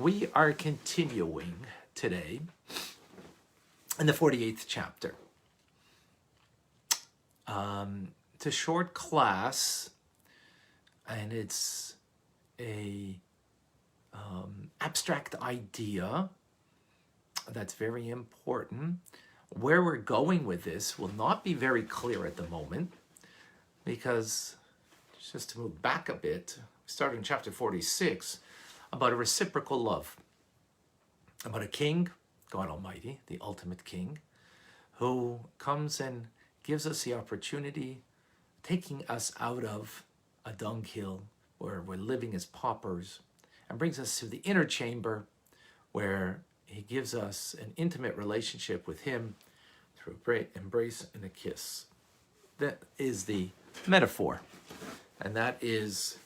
We are continuing today in the 48th chapter. It's a short class, and it's a abstract idea that's very important. Where we're going with this will not be very clear at the moment, because just to move back a bit, we started in chapter 46 about a reciprocal love, about a king, God Almighty, the ultimate king, who comes and gives us the opportunity, taking us out of a dunghill where we're living as paupers, and brings us to the inner chamber where he gives us an intimate relationship with him through a great embrace and a kiss. That is the metaphor. And that is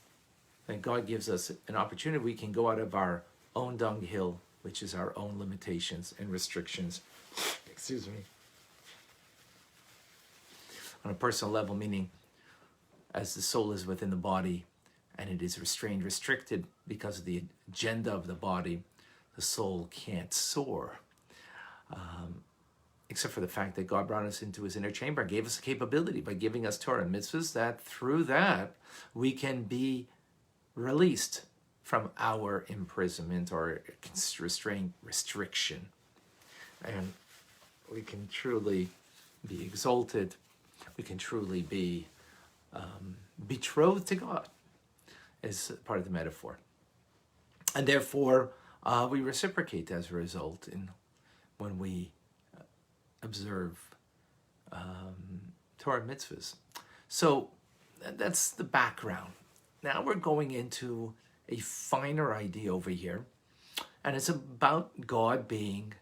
that God gives us an opportunity. We can go out of our own dunghill, which is our own limitations and restrictions. Excuse me. On a personal level, meaning as the soul is within the body and it is restrained, restricted because of the agenda of the body, the soul can't soar. Except for the fact that God brought us into his inner chamber and gave us a capability by giving us Torah and mitzvahs, that through that we can be released from our imprisonment or restraint, restriction. And we can truly be exalted. We can truly be betrothed to God as part of the metaphor. And therefore, we reciprocate as a result when we observe Torah mitzvahs. So that's the background. Now we're going into a finer idea over here, and it's about God being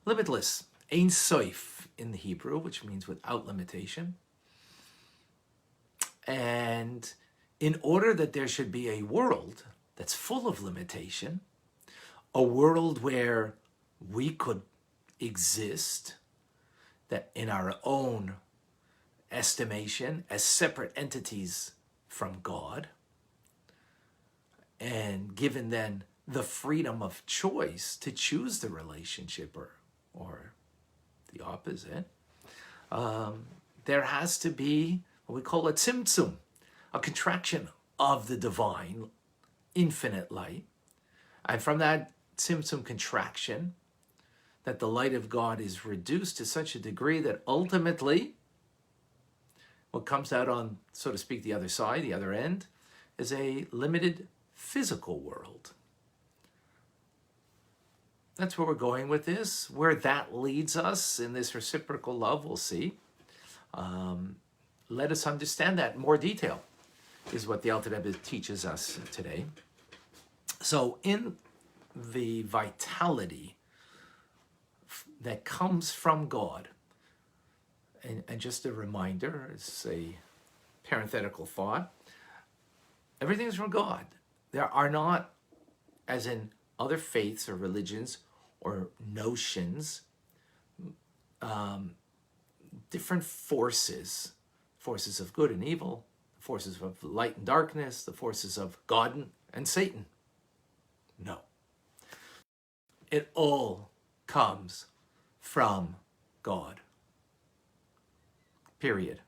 limitless, Ein Sof in the Hebrew, which means without limitation. And in order that there should be a world that's full of limitation, a world where we could exist that in our own estimation as separate entities from God, and given then the freedom of choice to choose the relationship or the opposite, there has to be what we call a tzimtzum, a contraction of the divine, infinite light. And from that tzimtzum contraction, that the light of God is reduced to such a degree that ultimately what comes out on, so to speak, the other side, the other end, is a limited physical world. That's where we're going with this. Where that leads us in this reciprocal love, we'll see. Let us understand that in more detail, is what the Alter Rebbe teaches us today. So in the vitality that comes from God, and just a reminder, it's a parenthetical thought, everything is from God. There are not, as in other faiths or religions or notions, different forces of good and evil, forces of light and darkness, the forces of God and Satan. No. It all comes from God. Period.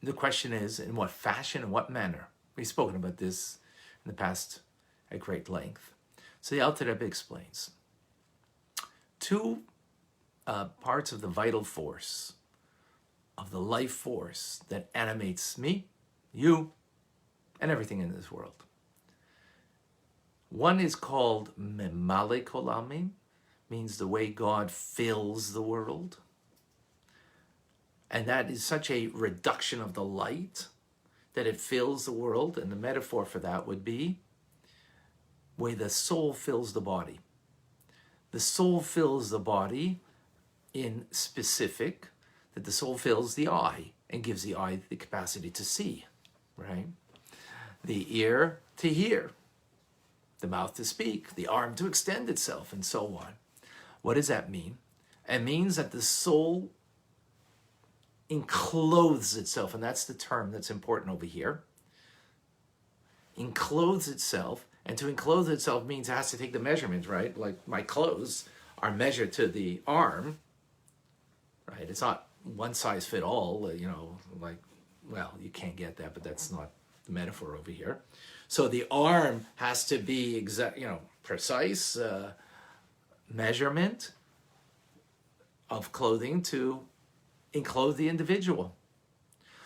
The question is, in what fashion and what manner? We've spoken about this in the past at great length. So the Alter Rebbe explains. Two parts of the vital force, of the life force that animates me, you, and everything in this world. One is called Memale Kol Amin, means the way God fills the world. And that is such a reduction of the light that it fills the world. And the metaphor for that would be where the soul fills the body. The soul fills the body in specific, that the soul fills the eye and gives the eye the capacity to see, right? The ear to hear, the mouth to speak, the arm to extend itself, and so on. What does that mean? It means that the soul enclothes itself, and that's the term that's important over here, enclothes itself, and to enclose itself means it has to take the measurements, right? Like my clothes are measured to the arm, right? It's not one size fit all, like, well, you can't get that, but that's not the metaphor over here. So the arm has to be exact, precise measurement of clothing to enclose the individual.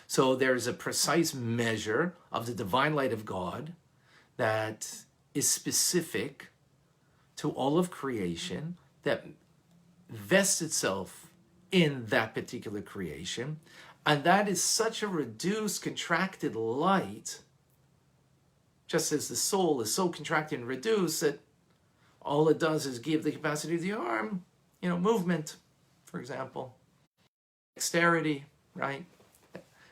So there's a precise measure of the divine light of God that is specific to all of creation, that vests itself in that particular creation. And that is such a reduced, contracted light, just as the soul is so contracted and reduced that all it does is give the capacity of the arm, movement, for example, dexterity, right?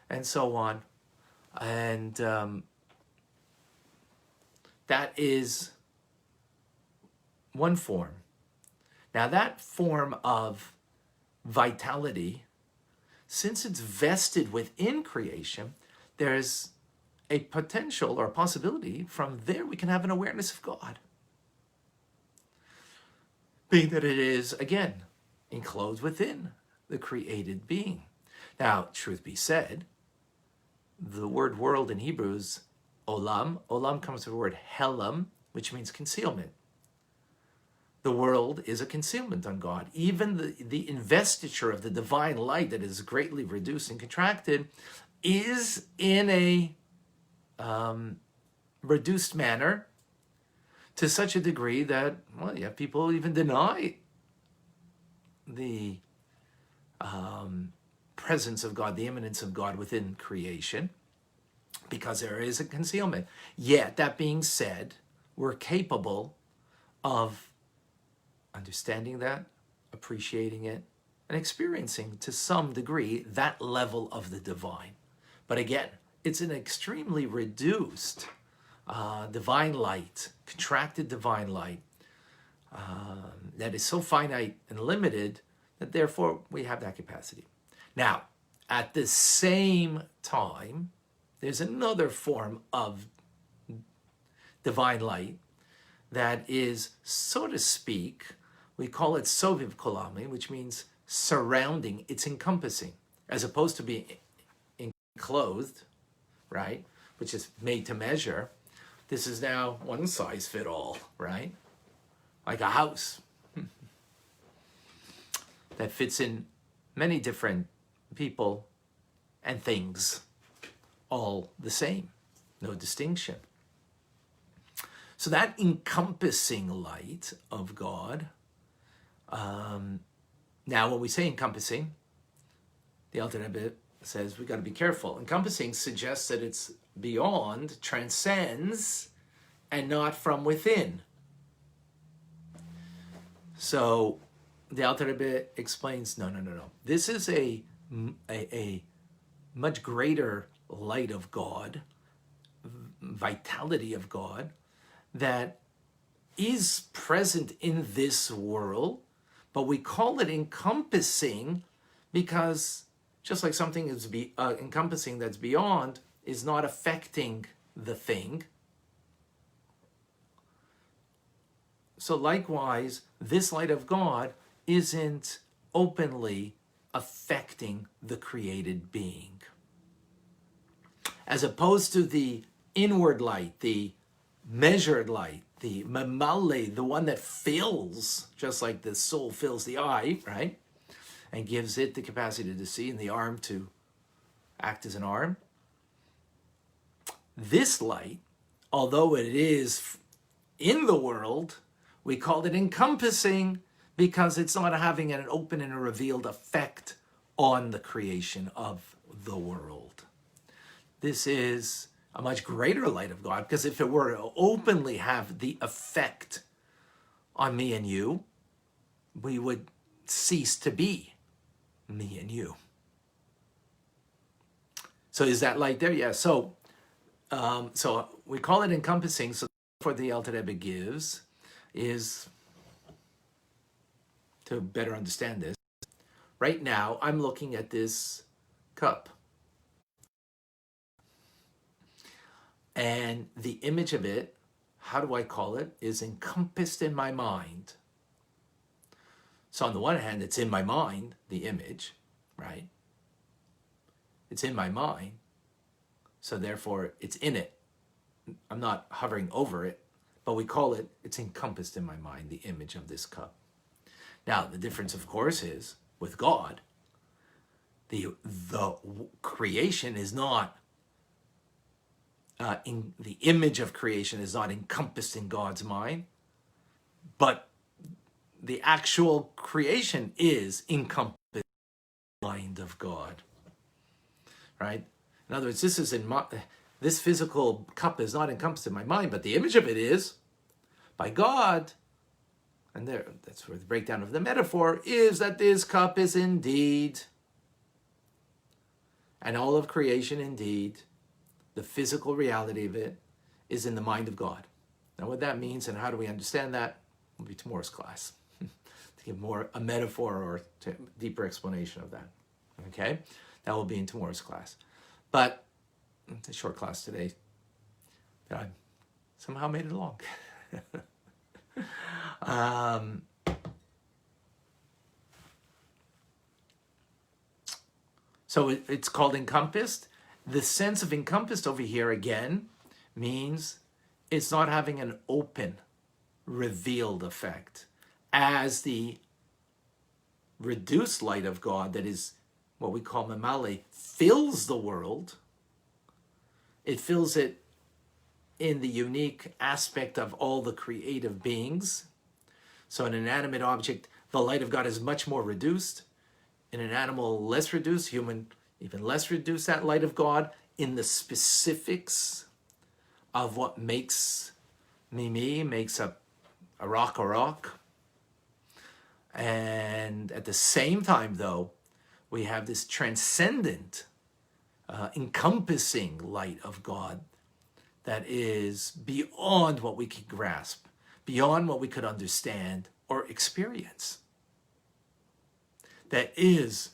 And so on. And that is one form. Now that form of vitality, since it's vested within creation, there's a potential or a possibility from there we can have an awareness of God. Being that it is, again, enclosed within the created being. Now, truth be said, the word world in Hebrew is olam. Olam comes from the word helam, which means concealment. The world is a concealment on God. Even the investiture of the divine light that is greatly reduced and contracted is in a reduced manner to such a degree that, well, yeah, people even deny the presence of God, the immanence of God within creation, because there is a concealment. Yet, that being said, we're capable of understanding that, appreciating it, and experiencing to some degree that level of the divine. But again, it's an extremely reduced divine light, contracted divine light, that is so finite and limited that therefore we have that capacity. Now, at the same time, there's another form of divine light that is, so to speak, we call it soviv kolami, which means surrounding, it's encompassing, as opposed to being enclosed, right, which is made to measure. This is now one size fit all, right? Like a house that fits in many different people and things, all the same, no distinction. So that encompassing light of God, now when we say encompassing, the Alter Rebbe says we got to be careful. Encompassing suggests that it's beyond, transcends, and not from within. So the Alter Rebbe explains, no. This is a much greater light of God, vitality of God, that is present in this world, but we call it encompassing because just like something is encompassing that's beyond is not affecting the thing. So likewise, this light of God isn't openly affecting the created being. As opposed to the inward light, the measured light, the mamale, the one that fills, just like the soul fills the eye, right? And gives it the capacity to see and the arm to act as an arm. This light, although it is in the world, we call it encompassing because it's not having an open and a revealed effect on the creation of the world. This is a much greater light of God, because if it were to openly have the effect on me and you, we would cease to be me and you. So is that light there? Yeah. So we call it encompassing. So what the Alter Rebbe gives is, to better understand this, right now I'm looking at this cup. And the image of it, how do I call it, is encompassed in my mind. So on the one hand, it's in my mind, the image, right? It's in my mind. So therefore, it's in it. I'm not hovering over it, but we call it, it's encompassed in my mind, the image of this cup. Now, the difference, of course, is with God, the creation is not, in the image of creation is not encompassed in God's mind, but the actual creation is encompassed in the mind of God, right? In other words, this physical cup is not encompassed in my mind, but the image of it is by God. And that's where the breakdown of the metaphor is, that this cup is indeed, and all of creation indeed, the physical reality of it is in the mind of God. Now what that means and how do we understand that will be tomorrow's class, to give more a metaphor or deeper explanation of that. Okay? That will be in tomorrow's class. But it's a short class today, but I somehow made it long. So it's called encompassed. The sense of encompassed over here again means it's not having an open, revealed effect. As the reduced light of God, that is what we call mamale, fills the world, it fills it in the unique aspect of all the creative beings. So an inanimate object, the light of God is much more reduced. In an animal, less reduced, human, even less reduced, that light of God in the specifics of what makes me, makes a rock a rock. And at the same time, though, we have this transcendent, encompassing light of God that is beyond what we could grasp, beyond what we could understand or experience. That is,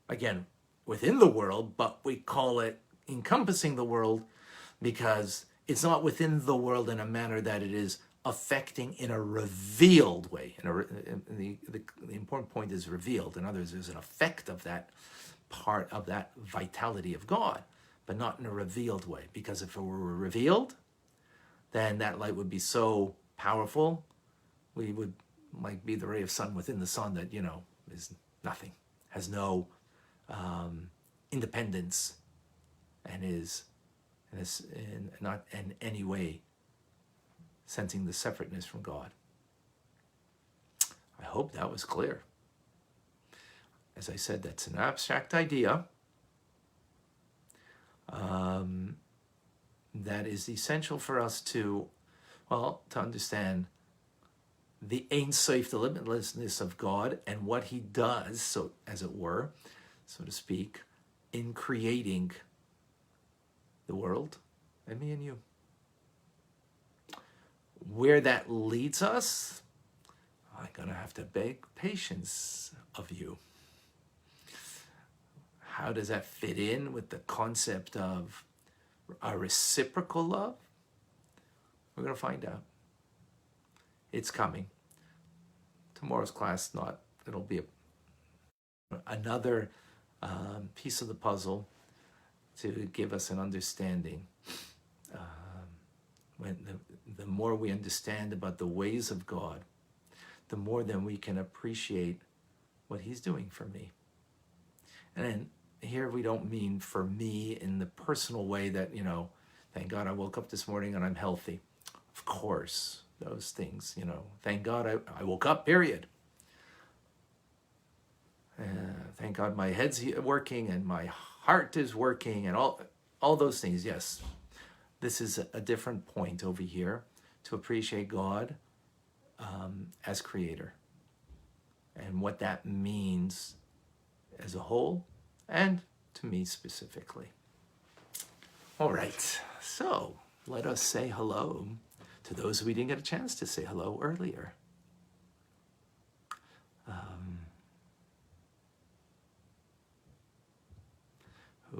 again, within the world, but we call it encompassing the world because it's not within the world in a manner that it is affecting in a revealed way. The important point is revealed. In other words, there's an effect of that part of that vitality of God, but not in a revealed way. Because if it were revealed, then that light would be so powerful, we would like be the ray of sun within the sun that, is nothing, has no independence, and is not in any way sensing the separateness from God. I hope that was clear. As I said, that's an abstract idea that is essential for us to understand the Ein Sof, the limitlessness of God, and what he does, so as it were, so to speak, in creating the world and me and you. Where that leads us, I'm going to have to beg patience of you. How does that fit in with the concept of a reciprocal love? We're going to find out. It's coming. Tomorrow's class, it'll be another piece of the puzzle to give us an understanding. When the more we understand about the ways of God, the more then we can appreciate what he's doing for me. And then here we don't mean for me in the personal way that, thank God I woke up this morning and I'm healthy. Of course, those things, thank God I woke up, period. Thank God my head's working and my heart is working and all those things, yes. This is a different point over here, to appreciate God as creator and what that means as a whole and to me specifically. All right, so let us say hello to those we didn't get a chance to say hello earlier.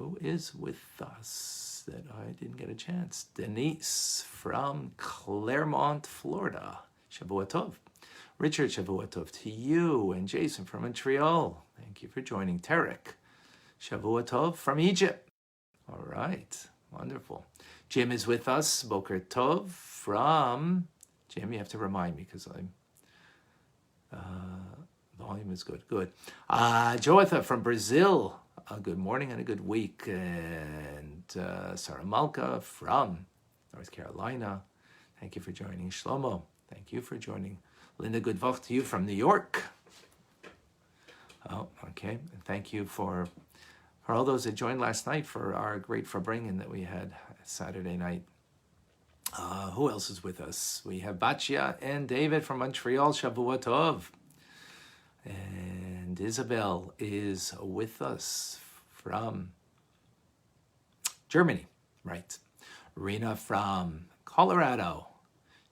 Who is with us that I didn't get a chance? Denise from Claremont, Florida. Shavua Tov. Richard, Shavua Tov to you. And Jason from Montreal. Thank you for joining. Tarek, Shavua Tov from Egypt. All right. Wonderful. Jim is with us. Boker Tov from... Jim, you have to remind me because I'm... volume is good. Good. Joatha from Brazil. Good morning and a good week. And Sarah Malka from North Carolina. Thank you for joining. Shlomo, thank you for joining. Linda, good vach to you from New York. Oh, okay. And thank you for all those that joined last night for our great Farbringen that we had Saturday night. Who else is with us? We have Batya and David from Montreal. Shavua Tov. And Isabel is with us from Germany, right? Rena from Colorado.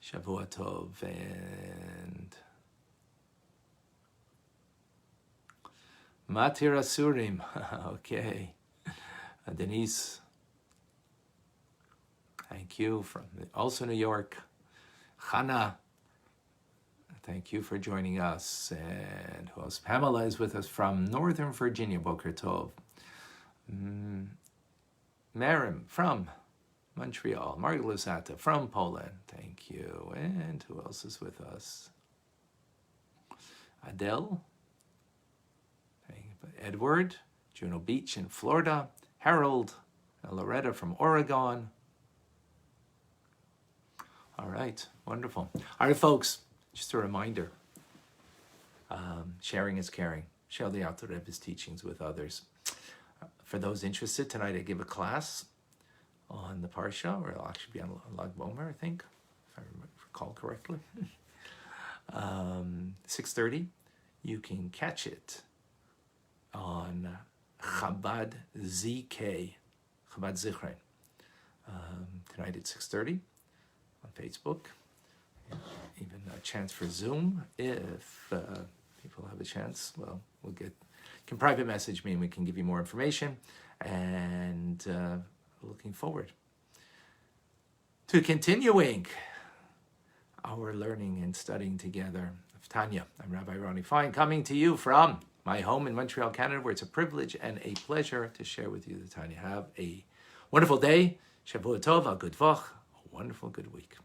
Shavua Tov. And Matira Surim. Okay. Denise. Thank you from also New York. Hannah. Thank you for joining us. And who else? Pamela is with us from Northern Virginia. Boker Tov. Marim from Montreal. Margaret Lozata from Poland. Thank you. And who else is with us? Adele. Edward. Juno Beach in Florida. Harold. Loretta from Oregon. All right. Wonderful. All right, folks. Just a reminder, sharing is caring. Share the Alter Rebbe's teachings with others. For those interested, tonight I give a class on the Parsha, or it'll actually be on Lag Bomer, I think, if I recall correctly. 6:30. You can catch it on Chabad ZK, Chabad Zichron. Tonight at 6:30 on Facebook. Even a chance for Zoom if people have a chance. Well, we'll can private message me and we can give you more information. And looking forward to continuing our learning and studying together of Tanya. I'm Rabbi Ronnie Fine, coming to you from my home in Montreal, Canada, where it's a privilege and a pleasure to share with you the Tanya. Have a wonderful day. Shavua Tov, a good vach, a wonderful good week.